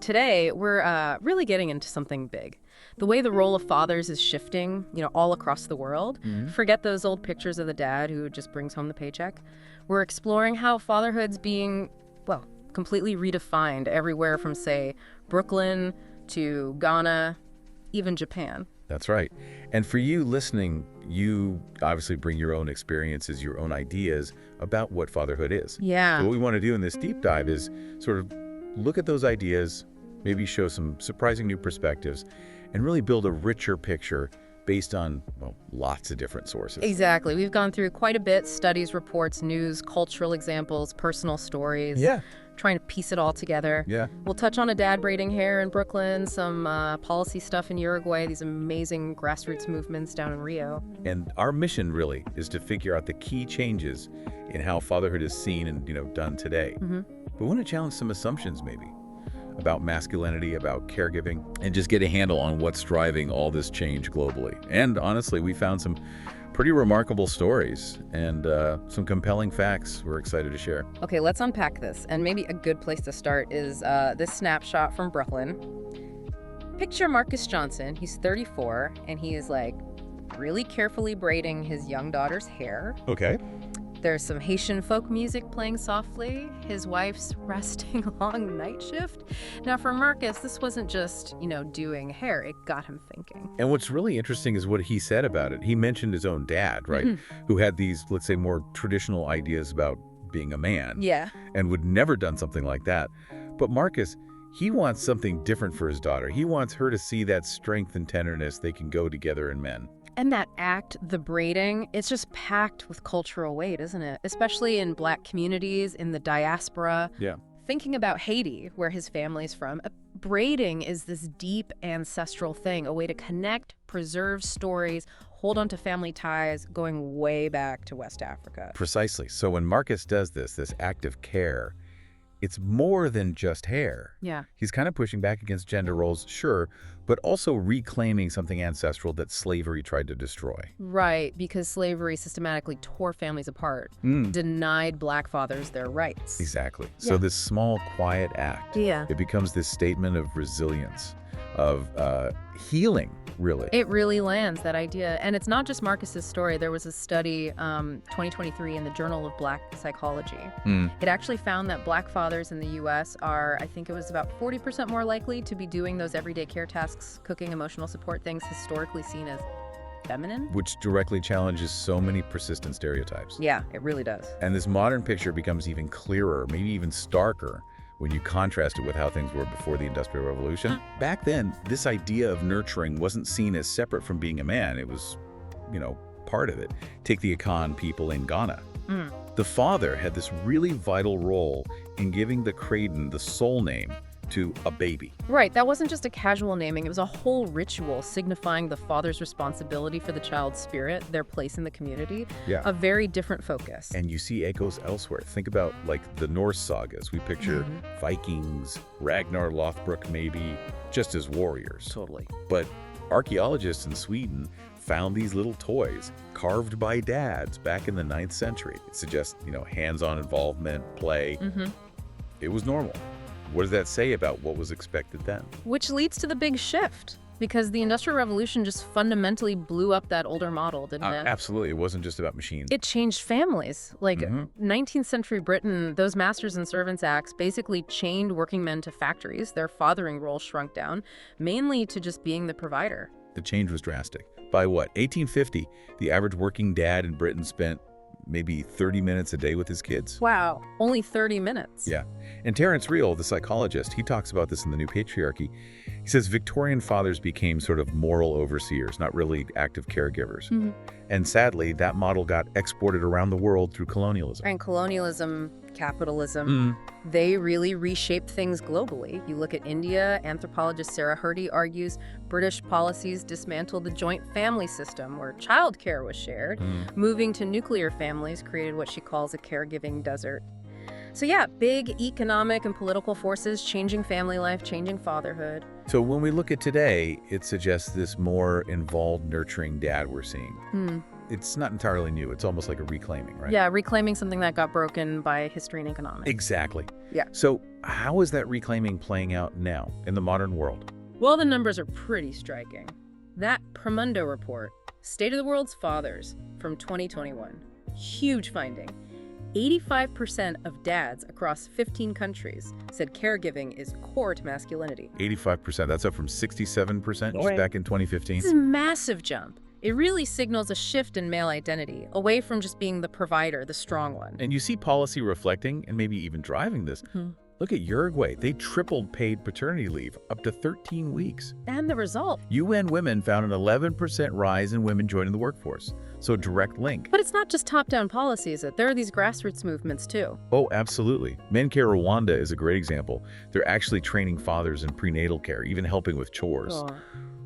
today we're really getting into something big. The way the role of fathers is shifting, all across the world. Forget those old pictures of the dad who just brings home the paycheck. We're exploring how fatherhood's being, well, completely redefined everywhere from, say, Brooklyn to Ghana, even Japan. That's right. And for you listening, you obviously bring your own experiences, your own ideas about what fatherhood is. Yeah. So what we want to do in this deep dive is sort of look at those ideas, maybe show some surprising new perspectives, and really build a richer picture based on, well, lots of different sources. Exactly. We've gone through quite a bit: studies, reports, news, cultural examples, personal stories. Yeah. Trying to piece it all together. Yeah. We'll touch on a dad braiding hair in Brooklyn, some policy stuff in Uruguay, these amazing grassroots movements down in Rio. And our mission really is to figure out the key changes in how fatherhood is seen and, done today. But we want to challenge some assumptions maybe about masculinity, about caregiving, and just get a handle on what's driving all this change globally. And honestly, we found some pretty remarkable stories and some compelling facts we're excited to share. Okay, let's unpack this. And maybe a good place to start is this snapshot from Brooklyn. Picture Marcus Johnson. He's 34, and he is really carefully braiding his young daughter's hair. Okay. There's some Haitian folk music playing softly. His wife's resting a long night shift. Now, for Marcus, this wasn't just, doing hair. It got him thinking. And what's really interesting is what he said about it. He mentioned his own dad, right? Who had these, let's say, more traditional ideas about being a man. Yeah. And would never done something like that. But Marcus, he wants something different for his daughter. He wants her to see that strength and tenderness they can go together in men. And that act, the braiding, it's just packed with cultural weight, isn't it? Especially in Black communities, in the diaspora. Yeah. Thinking about Haiti, where his family's from, braiding is this deep ancestral thing, a way to connect, preserve stories, hold on to family ties going way back to West Africa. Precisely. So when Marcus does this act of care, it's more than just hair. Yeah. He's kind of pushing back against gender roles, sure, but also reclaiming something ancestral that slavery tried to destroy. Right, because slavery systematically tore families apart, denied Black fathers their rights. Exactly. Yeah. So this small, quiet act, it becomes this statement of resilience, of healing, really. It really lands, that idea. And it's not just Marcus's story. There was a study, 2023, in the Journal of Black Psychology. It actually found that Black fathers in the U.S. are, I think it was about 40% more likely to be doing those everyday care tasks, cooking, emotional support, things historically seen as feminine. Which directly challenges so many persistent stereotypes. Yeah, it really does. And this modern picture becomes even clearer, maybe even starker, when you contrast it with how things were before the Industrial Revolution. Back then, this idea of nurturing wasn't seen as separate from being a man. It was, part of it. Take the Akan people in Ghana. The father had this really vital role in giving the Kraden the soul name to a baby. Right, that wasn't just a casual naming, it was a whole ritual signifying the father's responsibility for the child's spirit, their place in the community. Yeah. A very different focus. And you see echoes elsewhere. Think about the Norse sagas. We picture Vikings, Ragnar Lothbrok maybe, just as warriors. Totally. But archaeologists in Sweden found these little toys carved by dads back in the 9th century. It suggests, hands-on involvement, play. It was normal. What does that say about what was expected then? Which leads to the big shift, because the Industrial Revolution just fundamentally blew up that older model, didn't it? Absolutely. It wasn't just about machines. It changed families. 19th century Britain, those Masters and Servants Acts basically chained working men to factories. Their fathering role shrunk down, mainly to just being the provider. The change was drastic. By 1850, the average working dad in Britain spent maybe 30 minutes a day with his kids. Wow, only 30 minutes. Yeah. And Terence Real, the psychologist, he talks about this in The New Patriarchy. He says Victorian fathers became sort of moral overseers, not really active caregivers. And sadly, that model got exported around the world through colonialism. And colonialism, capitalism, they really reshaped things globally. You look at India, anthropologist Sarah Hrdy argues British policies dismantled the joint family system where childcare was shared. Moving to nuclear families created what she calls a caregiving desert. So yeah, big economic and political forces changing family life, changing fatherhood. So when we look at today, it suggests this more involved, nurturing dad we're seeing. it's not entirely new. It's almost like a reclaiming, right? Yeah, reclaiming something that got broken by history and economics. Exactly. Yeah. So how is that reclaiming playing out now in the modern world? Well, the numbers are pretty striking. That Promundo report, State of the World's Fathers, from 2021, huge finding. 85% of dads across 15 countries said caregiving is core to masculinity. 85%. That's up from 67% just back in 2015. This is a massive jump. It really signals a shift in male identity, away from just being the provider, the strong one. And you see policy reflecting and maybe even driving this. Look at Uruguay. They tripled paid paternity leave, up to 13 weeks. And the result. UN Women found an 11% rise in women joining the workforce. So a direct link. But it's not just top-down policy, is it? There are these grassroots movements, too. Oh, absolutely. Men Care Rwanda is a great example. They're actually training fathers in prenatal care, even helping with chores. Oh.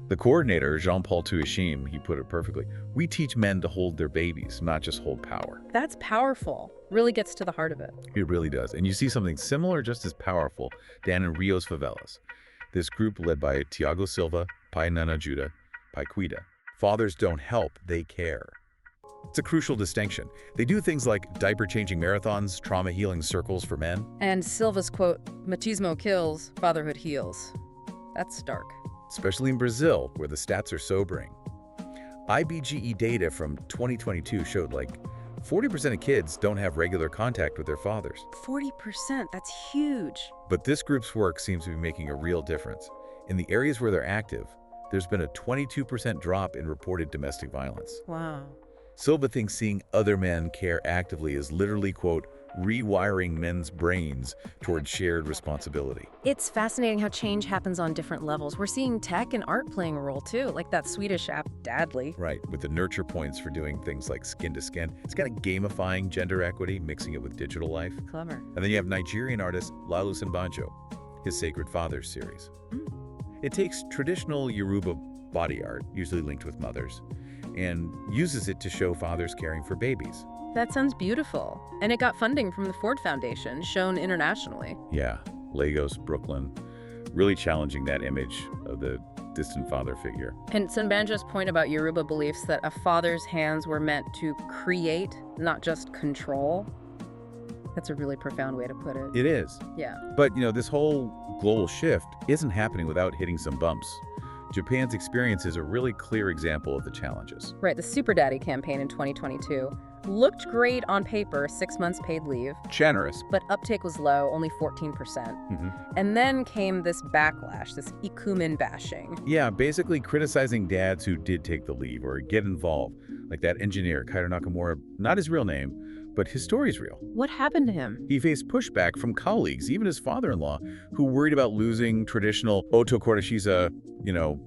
The coordinator, Jean-Paul Tuashim, he put it perfectly. We teach men to hold their babies, not just hold power. That's powerful. Really gets to the heart of it. It really does. And you see something similar, just as powerful, down in Rio's favelas. This group led by Tiago Silva, Pai Nana Judah, Pai Cuida. Fathers don't help, they care. It's a crucial distinction. They do things like diaper-changing marathons, trauma-healing circles for men. And Silva's quote, "Machismo kills, fatherhood heals." That's stark. Especially in Brazil, where the stats are sobering. IBGE data from 2022 showed like 40% of kids don't have regular contact with their fathers. 40%, that's huge. But this group's work seems to be making a real difference. In the areas where they're active, there's been a 22% drop in reported domestic violence. Wow. Silva thinks seeing other men care actively is literally, quote, rewiring men's brains towards shared responsibility. It's fascinating how change happens on different levels. We're seeing tech and art playing a role too, like that Swedish app, Dadly. Right, with the nurture points for doing things like skin to skin. It's kind of gamifying gender equity, mixing it with digital life. Clever. And then you have Nigerian artist Lalu Sinbanjo, his Sacred Fathers series. It takes traditional Yoruba body art, usually linked with mothers, and uses it to show fathers caring for babies. That sounds beautiful. And it got funding from the Ford Foundation, shown internationally. Yeah, Lagos, Brooklyn, really challenging that image of the distant father figure. And Sanbanjo's point about Yoruba beliefs that a father's hands were meant to create, not just control, that's a really profound way to put it. It is. Yeah. But, this whole global shift isn't happening without hitting some bumps. Japan's experience is a really clear example of the challenges. Right, the Super Daddy campaign in 2022 looked great on paper, 6 months paid leave. Generous. But uptake was low, only 14%. And then came this backlash, this ikumen bashing. Yeah, basically criticizing dads who did take the leave or get involved. Like that engineer, Kaito Nakamura, not his real name, but his story's real. What happened to him? He faced pushback from colleagues, even his father-in-law, who worried about losing traditional otokorishiza,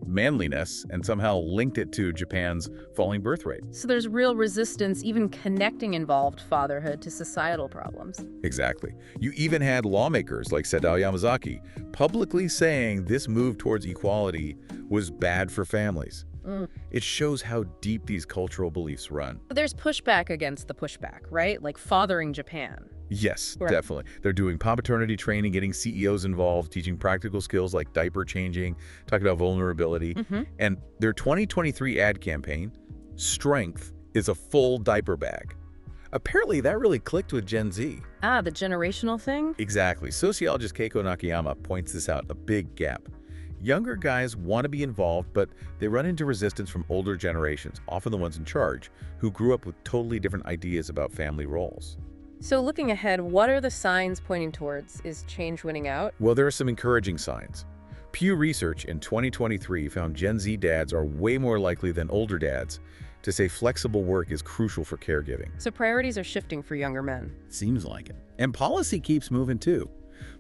manliness, and somehow linked it to Japan's falling birth rate. So there's real resistance, even connecting involved fatherhood to societal problems. Exactly. You even had lawmakers like Sadao Yamazaki publicly saying this move towards equality was bad for families. It shows how deep these cultural beliefs run. There's pushback against the pushback, right? Like fathering Japan. Yes, Right. definitely. They're doing paternity training, getting CEOs involved, teaching practical skills like diaper changing, talking about vulnerability. And their 2023 ad campaign, Strength, is a full diaper bag. Apparently, that really clicked with Gen Z. Ah, the generational thing? Exactly. Sociologist Keiko Nakayama points this out, a big gap. Younger guys want to be involved, but they run into resistance from older generations, often the ones in charge, who grew up with totally different ideas about family roles. So looking ahead, what are the signs pointing towards? Is change winning out? Well, there are some encouraging signs. Pew Research in 2023 found Gen Z dads are way more likely than older dads to say flexible work is crucial for caregiving. So priorities are shifting for younger men. Seems like it. And policy keeps moving too.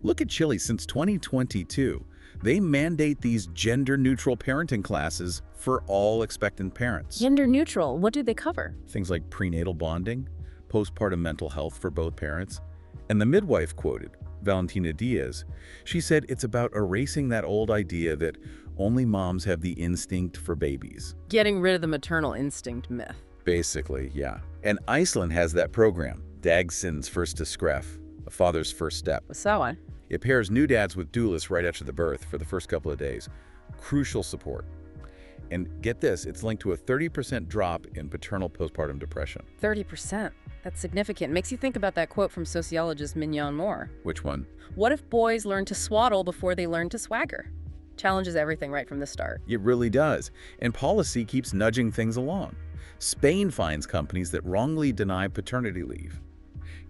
Look at Chile since 2022. They mandate these gender-neutral parenting classes for all expectant parents. Gender neutral, what do they cover? Things like prenatal bonding, postpartum mental health for both parents. And the midwife quoted, Valentina Diaz, she said it's about erasing that old idea that only moms have the instinct for babies. Getting rid of the maternal instinct myth. Basically, yeah. And Iceland has that program, Dagsin's First to Skref, a father's first step. So on. It pairs new dads with doulas right after the birth for the first couple of days. Crucial support. And get this, it's linked to a 30% drop in paternal postpartum depression. 30%. That's significant. Makes you think about that quote from sociologist Mignon Moore. Which one? What if boys learn to swaddle before they learn to swagger? Challenges everything right from the start. It really does. And policy keeps nudging things along. Spain fines companies that wrongly deny paternity leave.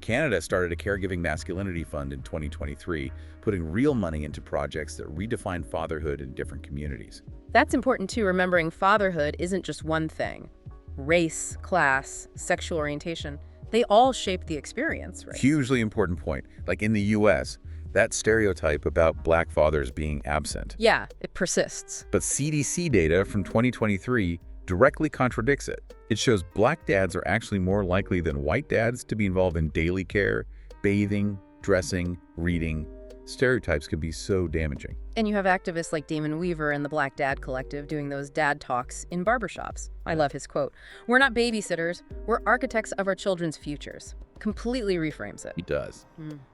Canada started a caregiving masculinity fund in 2023, putting real money into projects that redefine fatherhood in different communities. That's important too, remembering fatherhood isn't just one thing. Race, class, sexual orientation, they all shape the experience, right? Hugely important point. Like in the US, that stereotype about black fathers being absent. Yeah, it persists. But CDC data from 2023 directly contradicts it. It shows black dads are actually more likely than white dads to be involved in daily care, bathing, dressing, reading. Stereotypes can be so damaging. And you have activists like Damon Weaver and the Black Dad Collective doing those dad talks in barbershops. I love his quote. "We're not babysitters, we're architects of our children's futures." Completely reframes it. He does.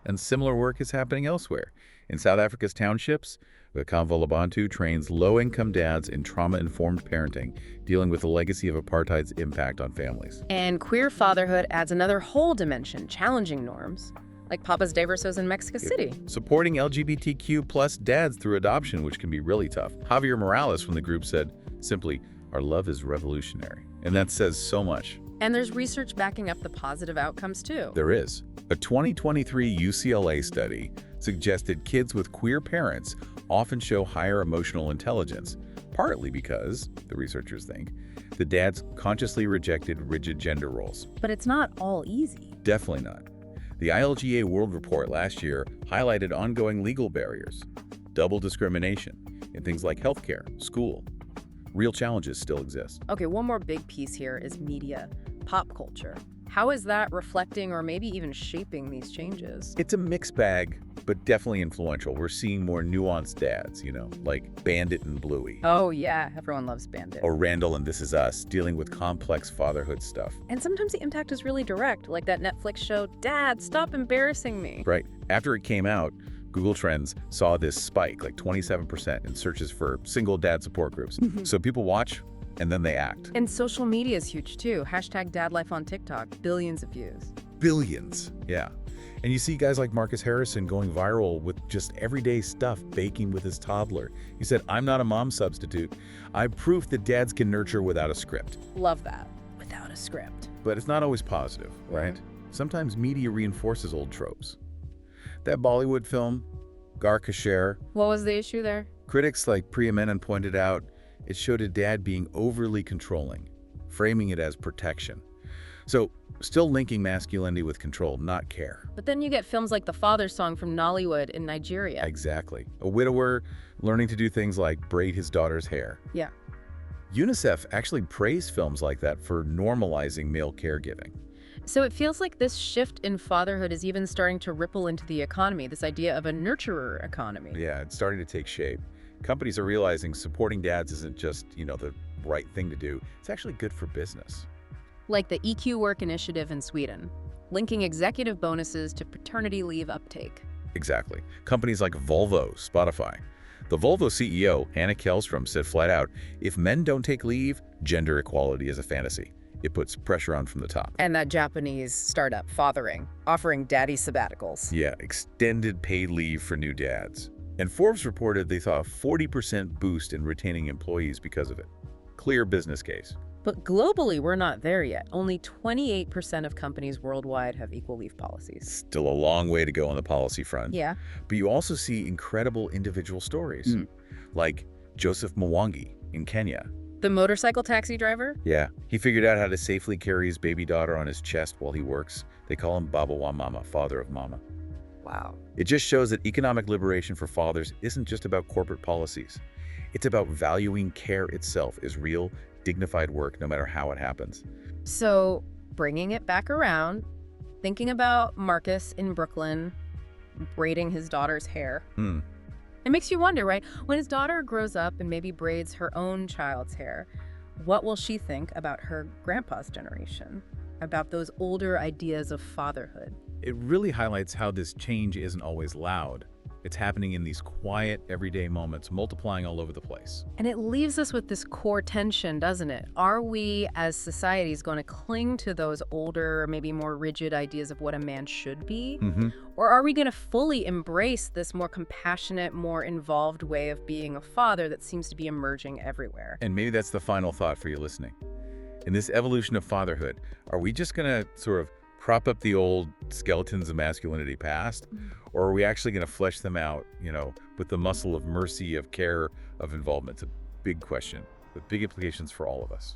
And similar work is happening elsewhere. In South Africa's townships, Kamva Labantu trains low-income dads in trauma-informed parenting, dealing with the legacy of apartheid's impact on families. And queer fatherhood adds another whole dimension, challenging norms, like Papas de Versos in Mexico City. Supporting LGBTQ plus dads through adoption, which can be really tough. Javier Morales from the group said, simply, "Our love is revolutionary." And that says so much. And there's research backing up the positive outcomes too. There is. A 2023 UCLA study suggested kids with queer parents often show higher emotional intelligence, partly because, the researchers think, the dads consciously rejected rigid gender roles. But it's not all easy. Definitely not. The ILGA World Report last year highlighted ongoing legal barriers, double discrimination in things like healthcare, school. Real challenges still exist. Okay, one more big piece here is media, pop culture. How is that reflecting or maybe even shaping these changes? It's a mixed bag, but definitely influential. We're seeing more nuanced dads, like Bandit and Bluey. Oh yeah, everyone loves Bandit. Or Randall and This Is Us, dealing with complex fatherhood stuff. And sometimes the impact is really direct, like that Netflix show, Dad, Stop Embarrassing Me. Right. After it came out, Google Trends saw this spike, like 27% in searches for single dad support groups. So people watch, and then they act. And social media is huge too. #DadLife on TikTok, billions of views. Billions, yeah. And you see guys like Marcus Harrison going viral with just everyday stuff, baking with his toddler. He said, "I'm not a mom substitute. I'm proof that dads can nurture without a script." Love that. Without a script. But it's not always positive, right? Sometimes media reinforces old tropes. That Bollywood film, Gar Kasher. What was the issue there? Critics like Priya Menon pointed out it showed a dad being overly controlling, framing it as protection. So, still linking masculinity with control, not care. But then you get films like The Father's Song from Nollywood in Nigeria. Exactly. A widower learning to do things like braid his daughter's hair. Yeah. UNICEF actually praised films like that for normalizing male caregiving. So it feels like this shift in fatherhood is even starting to ripple into the economy, this idea of a nurturer economy. Yeah, it's starting to take shape. Companies are realizing supporting dads isn't just, the right thing to do. It's actually good for business. Like the EQ Work initiative in Sweden, linking executive bonuses to paternity leave uptake. Exactly. Companies like Volvo, Spotify. The Volvo CEO, Hannah Kellstrom, said flat out, if men don't take leave, gender equality is a fantasy. It puts pressure on from the top. And that Japanese startup, Fathering, offering daddy sabbaticals. Yeah, extended paid leave for new dads. And Forbes reported they saw a 40% boost in retaining employees because of it. Clear business case. But globally, we're not there yet. Only 28% of companies worldwide have equal leave policies. Still a long way to go on the policy front. Yeah. But you also see incredible individual stories, like Joseph Mwangi in Kenya. The motorcycle taxi driver? Yeah, he figured out how to safely carry his baby daughter on his chest while he works. They call him Baba wa Mama, father of mama. Wow. It just shows that economic liberation for fathers isn't just about corporate policies. It's about valuing care itself as real, dignified work, no matter how it happens. So, bringing it back around, thinking about Marcus in Brooklyn braiding his daughter's hair. It makes you wonder, right? When his daughter grows up and maybe braids her own child's hair, what will she think about her grandpa's generation? About those older ideas of fatherhood? It really highlights how this change isn't always loud. It's happening in these quiet, everyday moments, multiplying all over the place. And it leaves us with this core tension, doesn't it? Are we, as societies, going to cling to those older, maybe more rigid ideas of what a man should be? Or are we going to fully embrace this more compassionate, more involved way of being a father that seems to be emerging everywhere? And maybe that's the final thought for you listening. In this evolution of fatherhood, are we just going to sort of prop up the old skeletons of masculinity past? Or are we actually going to flesh them out, with the muscle of mercy, of care, of involvement? It's a big question with big implications for all of us.